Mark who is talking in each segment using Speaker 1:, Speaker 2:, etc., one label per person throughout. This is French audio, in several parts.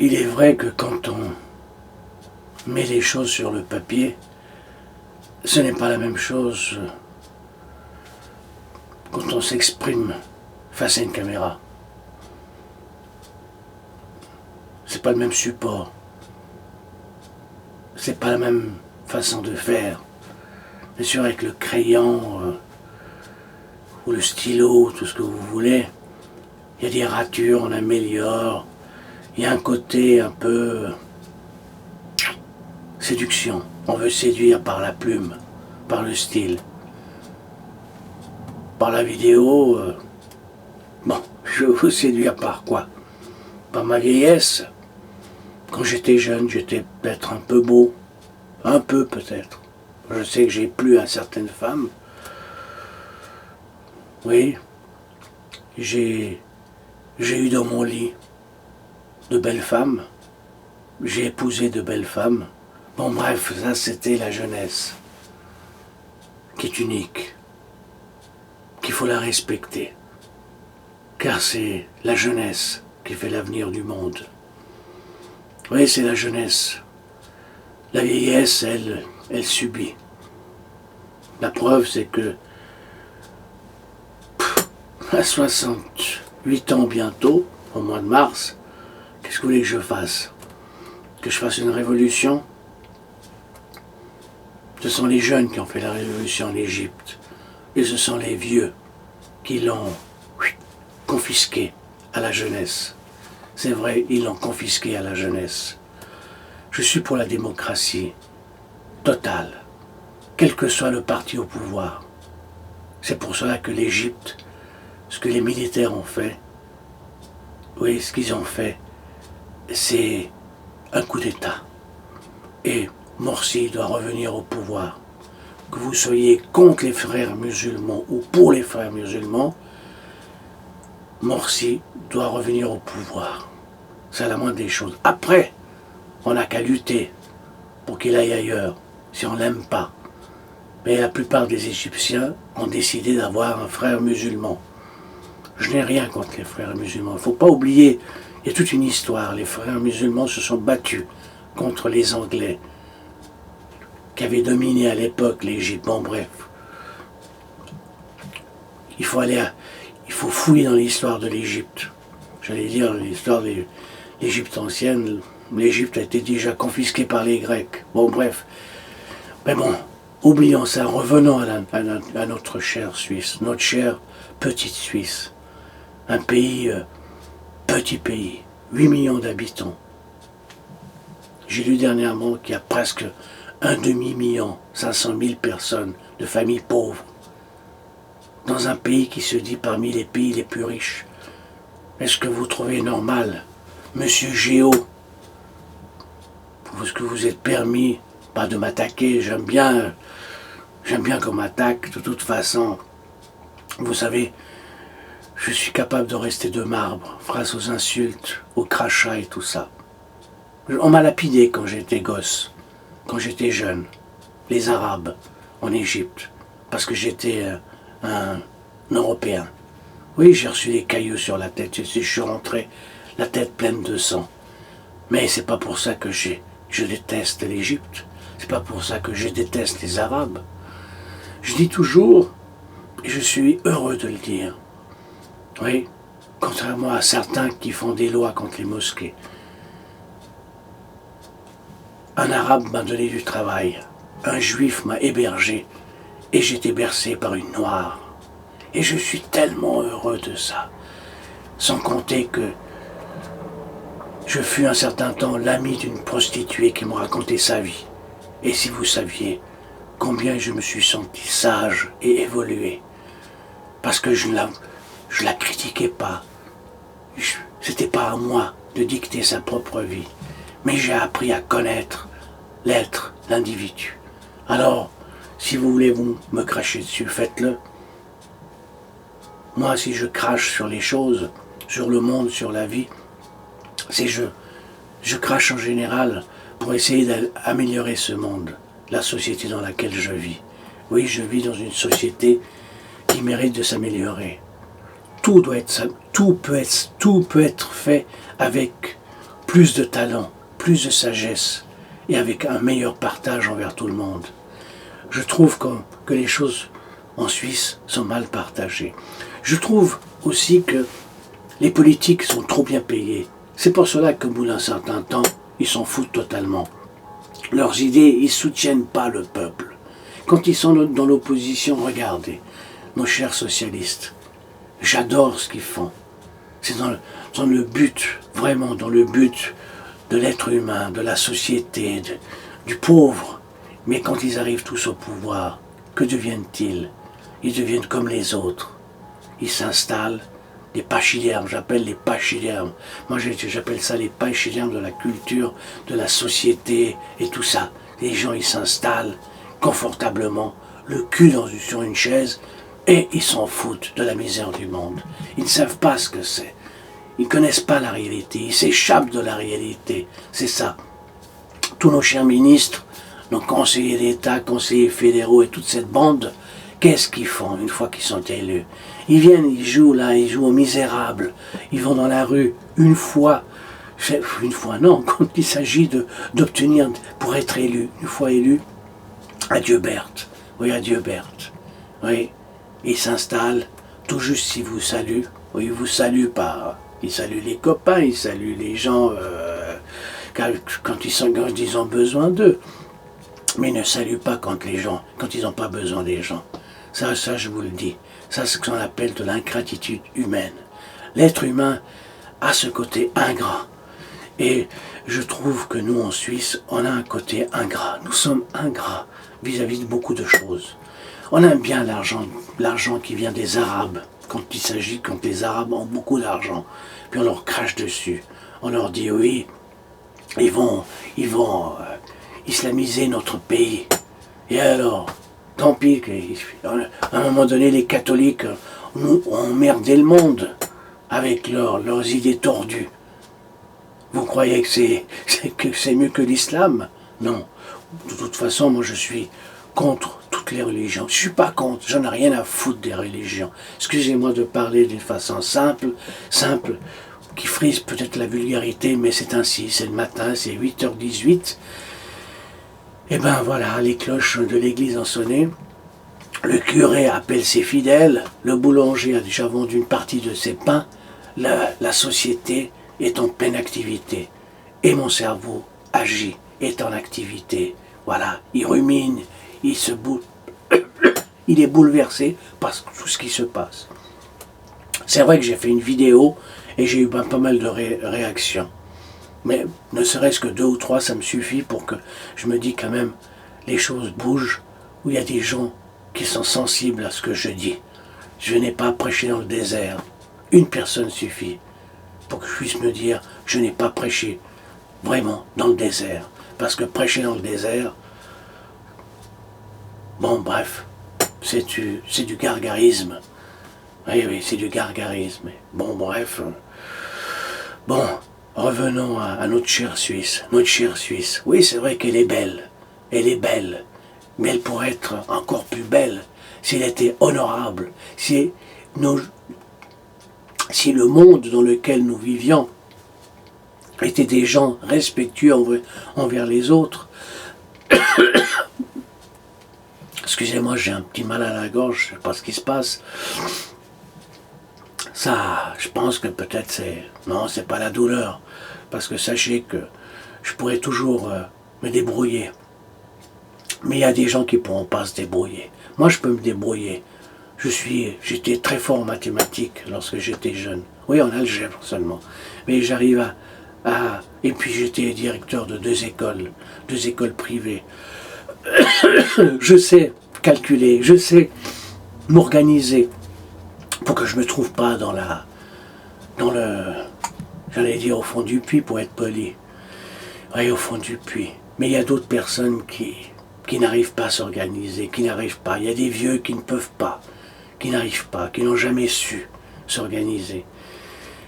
Speaker 1: il est vrai que quand on met les choses sur le papier, ce n'est pas la même chose quand on s'exprime face à une caméra. C'est pas le même support. C'est pas la même façon de faire. Bien sûr, avec le crayon ou le stylo, tout ce que vous voulez, il y a des ratures, on améliore. Il y a un côté un peu séduction. On veut séduire par la plume, par le style. Par la vidéo, bon, je veux vous séduire par quoi? Par ma vieillesse. Quand j'étais jeune, j'étais peut-être un peu beau. Un peu peut-être. Je sais que j'ai plu à certaines femmes. Oui, j'ai eu dans mon lit de belles femmes. J'ai épousé de belles femmes. Bon bref, ça c'était la jeunesse, qui est unique, qu'il faut la respecter. Car c'est la jeunesse qui fait l'avenir du monde. Oui, c'est la jeunesse. La vieillesse, elle subit. La preuve, c'est que à 68 ans bientôt, au mois de mars, qu'est-ce que vous voulez que je fasse? Que je fasse une révolution? Ce sont les jeunes qui ont fait la révolution en Égypte. Et ce sont les vieux qui l'ont confisqué à la jeunesse. C'est vrai, ils l'ont confisqué à la jeunesse. Je suis pour la démocratie totale, quel que soit le parti au pouvoir. C'est pour cela que l'Égypte, ce que les militaires ont fait, oui, ce qu'ils ont fait, c'est un coup d'État. Et Morsi doit revenir au pouvoir. Que vous soyez contre les frères musulmans ou pour les frères musulmans, Morsi doit revenir au pouvoir. C'est la moindre des choses. Après, on n'a qu'à lutter pour qu'il aille ailleurs, si on ne l'aime pas. Mais la plupart des Égyptiens ont décidé d'avoir un frère musulman. Je n'ai rien contre les frères musulmans. Il ne faut pas oublier, il y a toute une histoire. Les frères musulmans se sont battus contre les Anglais, qui avaient dominé à l'époque l'Égypte. Bon, bref. Il faut fouiller dans l'histoire de l'Égypte. J'allais dire l'histoire de l'Égypte ancienne. L'Égypte a été déjà confisquée par les Grecs. Bon, bref. Mais bon, oublions ça. Revenons à notre chère Suisse, notre chère petite Suisse. Un pays, petit pays, 8 millions d'habitants. J'ai lu dernièrement qu'il y a presque un demi-million, 500 000 personnes de familles pauvres. Dans un pays qui se dit parmi les pays les plus riches. Est-ce que vous trouvez normal, Monsieur Géo, est-ce que vous êtes permis, pas de m'attaquer, j'aime bien qu'on m'attaque, de toute façon, vous savez, je suis capable de rester de marbre face aux insultes, aux crachats et tout ça. On m'a lapidé quand j'étais gosse, quand j'étais jeune, les Arabes en Égypte, parce que j'étais un Européen. Oui, j'ai reçu des cailloux sur la tête, je suis rentré la tête pleine de sang. Mais c'est pas pour ça que je déteste l'Égypte, c'est pas pour ça que je déteste les Arabes. Je dis toujours, et je suis heureux de le dire, oui, contrairement à certains qui font des lois contre les mosquées. Un Arabe m'a donné du travail, un Juif m'a hébergé, et j'étais bercé par une Noire. Et je suis tellement heureux de ça. Sans compter que je fus un certain temps l'ami d'une prostituée qui me racontait sa vie. Et si vous saviez combien je me suis senti sage et évolué, parce que je la critiquais pas. C'était pas à moi de dicter sa propre vie. Mais j'ai appris à connaître l'être, l'individu. Alors, si vous voulez vous me cracher dessus, faites-le. Moi, si je crache sur les choses, sur le monde, sur la vie, c'est je crache en général pour essayer d'améliorer ce monde, la société dans laquelle je vis. Oui, je vis dans une société qui mérite de s'améliorer. Tout peut être fait avec plus de talent, plus de sagesse et avec un meilleur partage envers tout le monde. Je trouve que les choses en Suisse sont mal partagées. Je trouve aussi que les politiques sont trop bien payés. C'est pour cela qu'au bout d'un certain temps, ils s'en foutent totalement. Leurs idées, ils ne soutiennent pas le peuple. Quand ils sont dans l'opposition, regardez, nos chers socialistes, j'adore ce qu'ils font. C'est dans le but, vraiment dans le but de l'être humain, de la société, du pauvre. Mais quand ils arrivent tous au pouvoir, que deviennent-ils? Ils deviennent comme les autres. Ils s'installent, des pachydermes, j'appelle les pachydermes. Moi j'appelle ça les pachydermes de la culture, de la société et tout ça. Les gens ils s'installent confortablement, le cul sur une chaise, et ils s'en foutent de la misère du monde. Ils ne savent pas ce que c'est. Ils ne connaissent pas la réalité, ils s'échappent de la réalité. C'est ça. Tous nos chers ministres, nos conseillers d'État, conseillers fédéraux et toute cette bande, qu'est-ce qu'ils font une fois qu'ils sont élus? Ils viennent, ils jouent là, ils jouent aux misérables. Ils vont dans la rue une fois non, quand il s'agit d'obtenir, pour être élu, une fois élu, adieu Berthe. Oui, adieu Berthe. Oui, ils s'installent, tout juste s'ils vous saluent. Oui, ils vous saluent pas. Ils saluent les copains, ils saluent les gens quand ils ont besoin d'eux. Mais ils ne saluent pas quand ils n'ont pas besoin des gens. Ça, je vous le dis. Ça, c'est ce qu'on appelle de l'ingratitude humaine. L'être humain a ce côté ingrat. Et je trouve que nous, en Suisse, on a un côté ingrat. Nous sommes ingrats vis-à-vis de beaucoup de choses. On aime bien l'argent qui vient des Arabes. Quand les Arabes ont beaucoup d'argent, puis on leur crache dessus. On leur dit, oui, ils vont islamiser notre pays. Et alors, tant pis, à un moment donné, les catholiques ont emmerdé le monde avec leurs idées tordues. Vous croyez que c'est mieux que l'islam? Non. De toute façon, moi je suis contre toutes les religions. Je ne suis pas contre, j'en ai rien à foutre des religions. Excusez-moi de parler d'une façon simple, qui frise peut-être la vulgarité, mais c'est ainsi, c'est le matin, c'est 8h18. Et ben voilà, les cloches de l'église ont sonné, le curé appelle ses fidèles, le boulanger a déjà vendu une partie de ses pains, la société est en pleine activité, et mon cerveau agit, est en activité. Voilà, il rumine, il est bouleversé par tout ce qui se passe. C'est vrai que j'ai fait une vidéo et j'ai eu pas mal de réactions. Mais ne serait-ce que 2 ou 3, ça me suffit pour que je me dis quand même, les choses bougent, où il y a des gens qui sont sensibles à ce que je dis. Je n'ai pas prêché dans le désert. Une personne suffit pour que je puisse me dire, je n'ai pas prêché vraiment dans le désert. Parce que prêcher dans le désert, bon bref, c'est du gargarisme. Oui, c'est du gargarisme. Bon bref, bon, revenons à notre chère Suisse. Notre chère Suisse, oui c'est vrai qu'elle est belle. Elle est belle. Mais elle pourrait être encore plus belle si elle était honorable. Si le monde dans lequel nous vivions étaient des gens respectueux envers les autres. Excusez-moi, j'ai un petit mal à la gorge, je ne sais pas ce qui se passe. Ça, je pense que peut-être c'est... Non, c'est pas la douleur. Parce que sachez que je pourrais toujours me débrouiller. Mais il y a des gens qui ne pourront pas se débrouiller. Moi, je peux me débrouiller. J'étais très fort en mathématiques lorsque j'étais jeune. Oui, en algèbre seulement. Mais j'arrive et puis j'étais directeur de 2 écoles privées. Je sais calculer, je sais m'organiser pour que je ne me trouve pas j'allais dire au fond du puits pour être poli. Oui, au fond du puits. Mais il y a d'autres personnes qui n'arrivent pas à s'organiser, qui n'arrivent pas. Il y a des vieux qui ne peuvent pas, qui n'arrivent pas, qui n'ont jamais su s'organiser.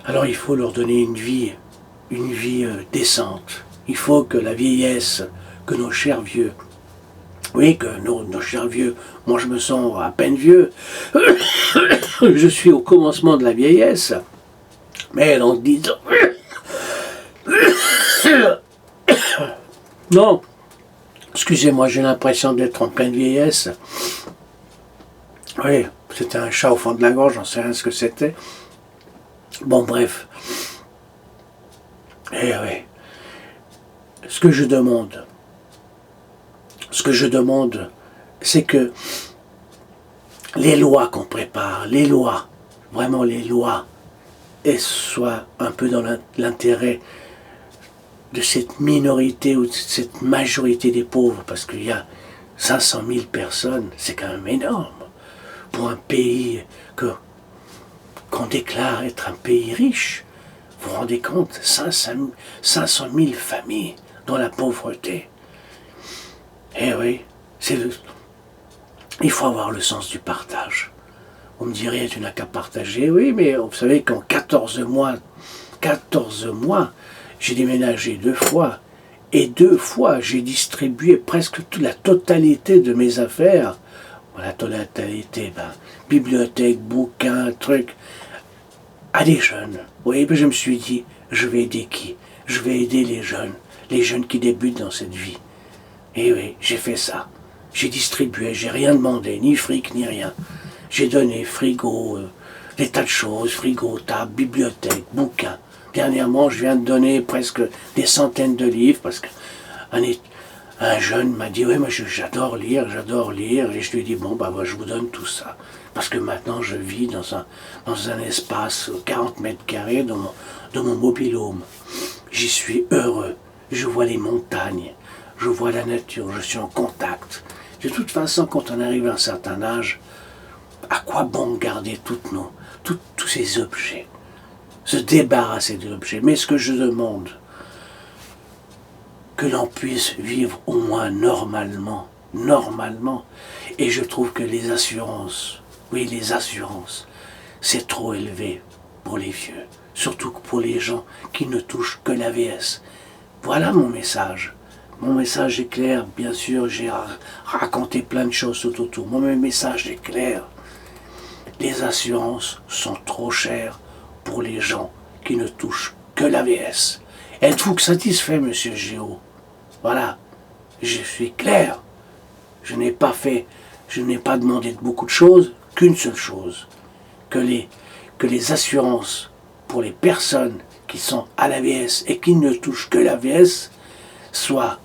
Speaker 1: Alors il faut leur donner une vie décente. Il faut que la vieillesse, que nos chers vieux, oui, que nos chers vieux, moi je me sens à peine vieux, je suis au commencement de la vieillesse, mais dans 10 ans, Non, excusez-moi, j'ai l'impression d'être en pleine vieillesse. Oui, c'était un chat au fond de la gorge, j'en sais rien ce que c'était. Bon, bref. Eh oui. Ce que je demande, c'est que les lois qu'on prépare, les lois, vraiment les lois, et soient un peu dans l'intérêt de cette minorité ou de cette majorité des pauvres, parce qu'il y a 500 000 personnes, c'est quand même énorme pour un pays qu'on déclare être un pays riche. Vous vous rendez compte, 500 000 familles dans la pauvreté. Eh oui, il faut avoir le sens du partage. Vous me direz, tu n'as qu'à partager. Oui, mais vous savez qu'en 14 mois, j'ai déménagé 2 fois. Et 2 fois, j'ai distribué presque toute la totalité de mes affaires. La totalité, bibliothèque, bouquins, trucs, à des jeunes. Oui, je me suis dit, je vais aider qui? Je vais aider les jeunes qui débutent dans cette vie. Et oui, j'ai fait ça. J'ai distribué, j'ai rien demandé, ni fric, ni rien. J'ai donné frigo, des tas de choses, frigo, table, bibliothèque, bouquins. Dernièrement, je viens de donner presque des centaines de livres parce qu'un jeune m'a dit, oui, moi j'adore lire, et je lui ai dit, bon, moi, je vous donne tout ça. Parce que maintenant, je vis dans un espace 40 mètres carrés dans mon mobil-home. J'y suis heureux. Je vois les montagnes, je vois la nature, je suis en contact. De toute façon, quand on arrive à un certain âge, à quoi bon garder tous ces objets? Se débarrasser de l'objet. Mais ce que je demande, que l'on puisse vivre au moins normalement. Et je trouve que les assurances, c'est trop élevé pour les vieux. Surtout pour les gens qui ne touchent que l'AVS. Voilà mon message. Mon message est clair, bien sûr, j'ai raconté plein de choses tout autour. Mon message est clair. Les assurances sont trop chères pour les gens qui ne touchent que l'AVS. Êtes-vous satisfait, monsieur Géo? Voilà, je suis clair. Je n'ai pas demandé beaucoup de choses, qu'une seule chose. Que les assurances pour les personnes qui sont à l'AVS et qui ne touchent que l'AVS soient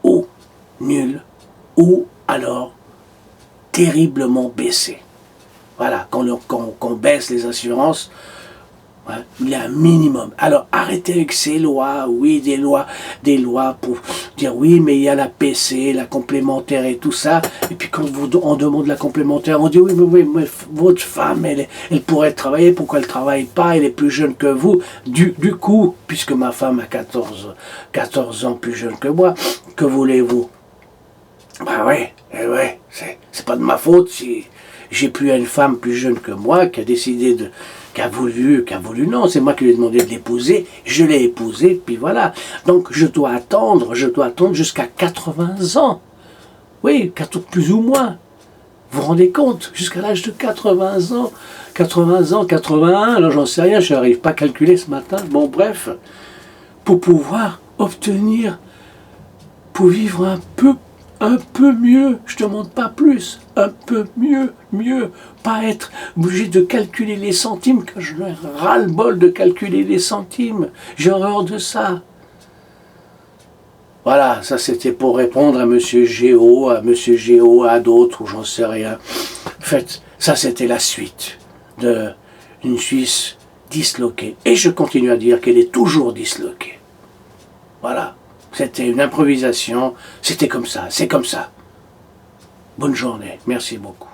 Speaker 1: ou nulles ou alors terriblement baissées. Voilà, qu'on baisse les assurances, hein, il y a un minimum. Alors arrêtez avec ces lois, oui, des lois pour dire oui, mais il y a la PC, la complémentaire et tout ça. Et puis quand on demande la complémentaire, on dit oui, mais votre femme, elle pourrait travailler, pourquoi elle ne travaille pas, elle est plus jeune que vous. Du coup, puisque ma femme a 14 ans plus jeune que moi, que voulez-vous? Ouais, c'est pas de ma faute si j'ai plus une femme plus jeune que moi qui a décidé qui a voulu, non, c'est moi qui lui ai demandé de l'épouser, je l'ai épousée, puis voilà. Donc je dois attendre jusqu'à 80 ans. Oui, plus ou moins. Vous vous rendez compte, jusqu'à l'âge de 80 ans, 81, là j'en sais rien, je n'arrive pas à calculer ce matin. Bon bref, pour pouvoir obtenir, pour vivre un peu mieux, je ne demande pas plus, un peu mieux, pas être obligé de calculer les centimes, que je ras-le-bol de calculer les centimes, j'ai horreur de ça. Voilà, ça c'était pour répondre à Monsieur Géo, à d'autres, ou j'en sais rien. En fait, ça c'était la suite d'une Suisse disloquée. Et je continue à dire qu'elle est toujours disloquée. Voilà. C'était une improvisation, c'était comme ça, c'est comme ça. Bonne journée, merci beaucoup.